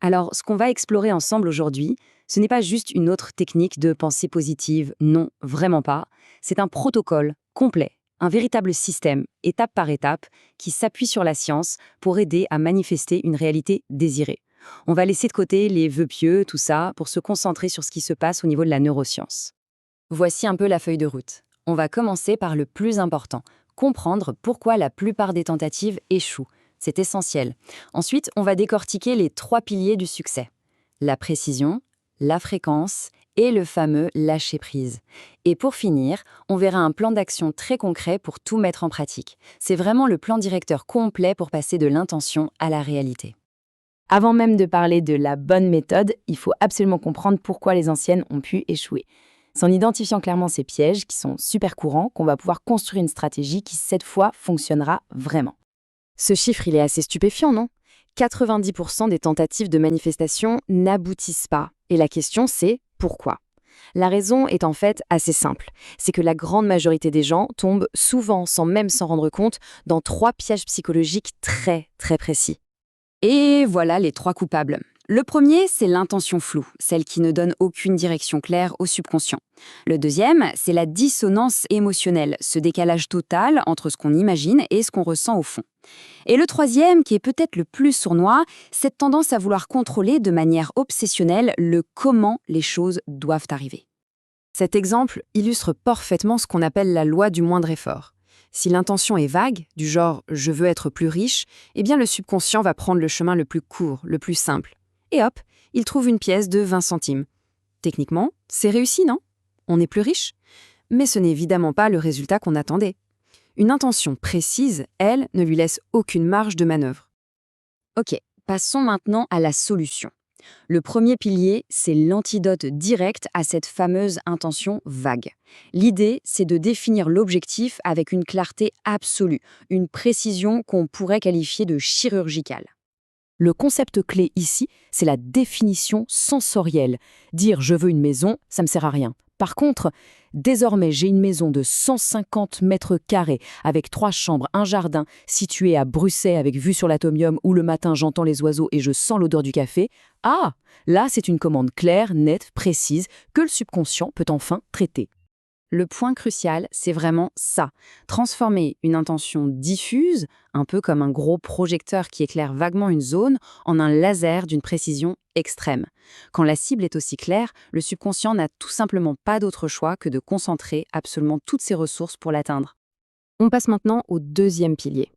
Alors, ce qu'on va explorer ensemble aujourd'hui, ce n'est pas juste une autre technique de pensée positive, non, vraiment pas. C'est un protocole complet, un véritable système, étape par étape, qui s'appuie sur la science pour aider à manifester une réalité désirée. On va laisser de côté les vœux pieux, tout ça, pour se concentrer sur ce qui se passe au niveau de la neuroscience. Voici un peu la feuille de route. On va commencer par le plus important, comprendre pourquoi la plupart des tentatives échouent. C'est essentiel. Ensuite, on va décortiquer les 3 piliers du succès. La précision, la fréquence et le fameux lâcher-prise. Et pour finir, on verra un plan d'action très concret pour tout mettre en pratique. C'est vraiment le plan directeur complet pour passer de l'intention à la réalité. Avant même de parler de la bonne méthode, il faut absolument comprendre pourquoi les anciennes ont pu échouer. C'est en identifiant clairement ces pièges, qui sont super courants, qu'on va pouvoir construire une stratégie qui, cette fois, fonctionnera vraiment. Ce chiffre, il est assez stupéfiant, non ? 90% des tentatives de manifestation n'aboutissent pas. Et la question, c'est pourquoi ? La raison est en fait assez simple. C'est que la grande majorité des gens tombent souvent, sans même s'en rendre compte, dans 3 pièges psychologiques très, très précis. Et voilà les 3 coupables. Le premier, c'est l'intention floue, celle qui ne donne aucune direction claire au subconscient. Le deuxième, c'est la dissonance émotionnelle, ce décalage total entre ce qu'on imagine et ce qu'on ressent au fond. Et le troisième, qui est peut-être le plus sournois, cette tendance à vouloir contrôler de manière obsessionnelle le comment les choses doivent arriver. Cet exemple illustre parfaitement ce qu'on appelle la loi du moindre effort. Si l'intention est vague, du genre « je veux être plus riche », eh bien le subconscient va prendre le chemin le plus court, le plus simple. Et hop, il trouve une pièce de 20 centimes. Techniquement, c'est réussi, non ? On est plus riche ? Mais ce n'est évidemment pas le résultat qu'on attendait. Une intention précise, elle, ne lui laisse aucune marge de manœuvre. Ok, passons maintenant à la solution. Le premier pilier, c'est l'antidote direct à cette fameuse intention vague. L'idée, c'est de définir l'objectif avec une clarté absolue, une précision qu'on pourrait qualifier de chirurgicale. Le concept clé ici, c'est la définition sensorielle. Dire « je veux une maison », ça ne me sert à rien. Par contre, désormais, j'ai une maison de 150 mètres carrés avec 3 chambres, un jardin situé à Bruxelles avec vue sur l'Atomium où le matin j'entends les oiseaux et je sens l'odeur du café. Ah, là, c'est une commande claire, nette, précise que le subconscient peut enfin traiter. Le point crucial, c'est vraiment ça. Transformer une intention diffuse, un peu comme un gros projecteur qui éclaire vaguement une zone, en un laser d'une précision extrême. Quand la cible est aussi claire, le subconscient n'a tout simplement pas d'autre choix que de concentrer absolument toutes ses ressources pour l'atteindre. On passe maintenant au deuxième pilier.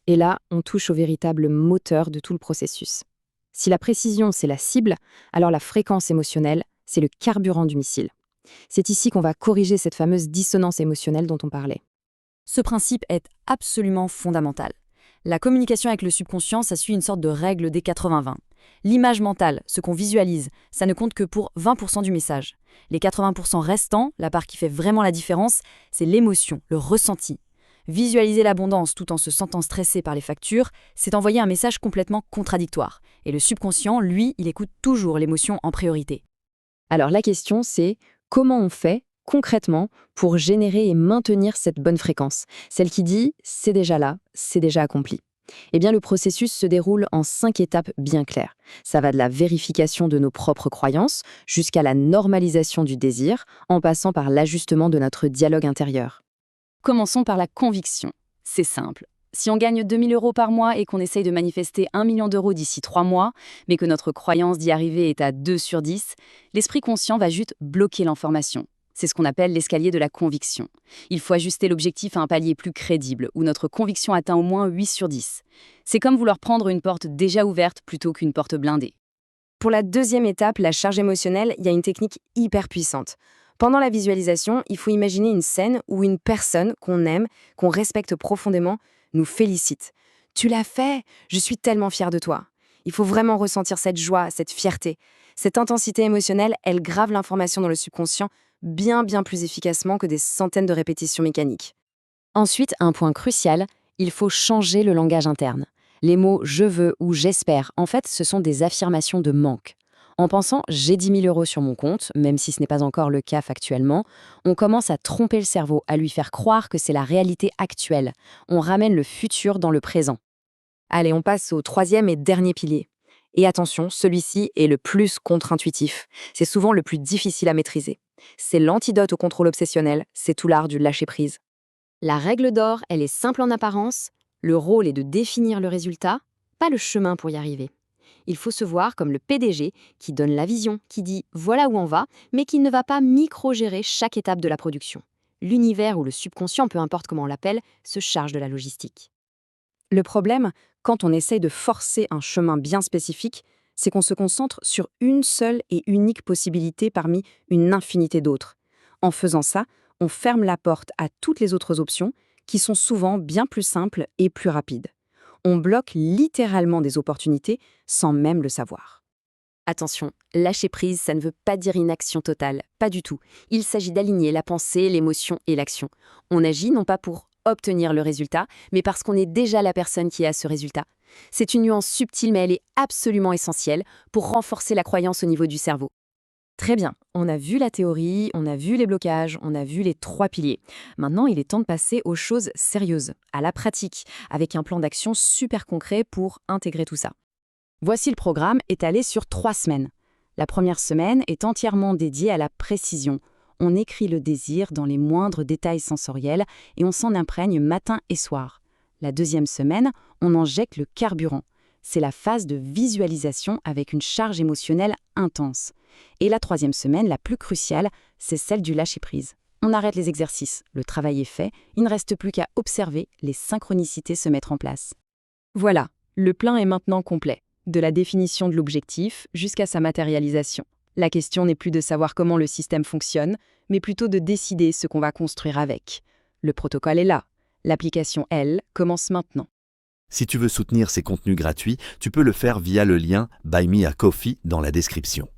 Et là, on touche au véritable moteur de tout le processus. Si la précision, c'est la cible, alors la fréquence émotionnelle, c'est le carburant du missile. C'est ici qu'on va corriger cette fameuse dissonance émotionnelle dont on parlait. Ce principe est absolument fondamental. La communication avec le subconscient, ça suit une sorte de règle des 80-20. L'image mentale, ce qu'on visualise, ça ne compte que pour 20% du message. Les 80% restants, la part qui fait vraiment la différence, c'est l'émotion, le ressenti. Visualiser l'abondance tout en se sentant stressé par les factures, c'est envoyer un message complètement contradictoire. Et le subconscient, lui, il écoute toujours l'émotion en priorité. Alors la question, c'est comment on fait concrètement pour générer et maintenir cette bonne fréquence, celle qui dit « c'est déjà là, c'est déjà accompli ». Eh bien, le processus se déroule en 5 étapes bien claires. Ça va de la vérification de nos propres croyances jusqu'à la normalisation du désir, en passant par l'ajustement de notre dialogue intérieur. Commençons par la conviction. C'est simple. Si on gagne 2 000 € par mois et qu'on essaye de manifester 1 million d'euros d'ici 3 mois, mais que notre croyance d'y arriver est à 2 sur 10, l'esprit conscient va juste bloquer l'information. C'est ce qu'on appelle l'escalier de la conviction. Il faut ajuster l'objectif à un palier plus crédible, où notre conviction atteint au moins 8 sur 10. C'est comme vouloir prendre une porte déjà ouverte plutôt qu'une porte blindée. Pour la deuxième étape, la charge émotionnelle, il y a une technique hyper puissante. Pendant la visualisation, il faut imaginer une scène où une personne qu'on aime, qu'on respecte profondément, nous félicite. « Tu l'as fait, je suis tellement fière de toi ». Il faut vraiment ressentir cette joie, cette fierté. Cette intensité émotionnelle, elle grave l'information dans le subconscient bien plus efficacement que des centaines de répétitions mécaniques. Ensuite, un point crucial, il faut changer le langage interne. Les mots « je veux » ou « j'espère », en fait, ce sont des affirmations de manque. En pensant « j'ai 10 000 € sur mon compte », même si ce n'est pas encore le cas factuellement, on commence à tromper le cerveau, à lui faire croire que c'est la réalité actuelle. On ramène le futur dans le présent. Allez, on passe au troisième et dernier pilier. Et attention, celui-ci est le plus contre-intuitif. C'est souvent le plus difficile à maîtriser. C'est l'antidote au contrôle obsessionnel, c'est tout l'art du lâcher-prise. La règle d'or, elle est simple en apparence. Le rôle est de définir le résultat, pas le chemin pour y arriver. Il faut se voir comme le PDG qui donne la vision, qui dit voilà où on va, mais qui ne va pas micro-gérer chaque étape de la production. L'univers ou le subconscient, peu importe comment on l'appelle, se charge de la logistique. Le problème, quand on essaye de forcer un chemin bien spécifique, c'est qu'on se concentre sur une seule et unique possibilité parmi une infinité d'autres. En faisant ça, on ferme la porte à toutes les autres options qui sont souvent bien plus simples et plus rapides. On bloque littéralement des opportunités sans même le savoir. Attention, lâcher prise, ça ne veut pas dire inaction totale, pas du tout. Il s'agit d'aligner la pensée, l'émotion et l'action. On agit non pas pour obtenir le résultat, mais parce qu'on est déjà la personne qui a ce résultat. C'est une nuance subtile, mais elle est absolument essentielle pour renforcer la croyance au niveau du cerveau. Très bien, on a vu la théorie, on a vu les blocages, on a vu les 3 piliers. Maintenant, il est temps de passer aux choses sérieuses, à la pratique, avec un plan d'action super concret pour intégrer tout ça. Voici le programme étalé sur 3 semaines. La première semaine est entièrement dédiée à la précision. On écrit le désir dans les moindres détails sensoriels et on s'en imprègne matin et soir. La deuxième semaine, on injecte le carburant. C'est la phase de visualisation avec une charge émotionnelle intense. Et la troisième semaine, la plus cruciale, c'est celle du lâcher-prise. On arrête les exercices, le travail est fait, il ne reste plus qu'à observer les synchronicités se mettre en place. Voilà, le plan est maintenant complet, de la définition de l'objectif jusqu'à sa matérialisation. La question n'est plus de savoir comment le système fonctionne, mais plutôt de décider ce qu'on va construire avec. Le protocole est là, l'application, elle, commence maintenant. Si tu veux soutenir ces contenus gratuits, tu peux le faire via le lien Buy Me a Coffee dans la description.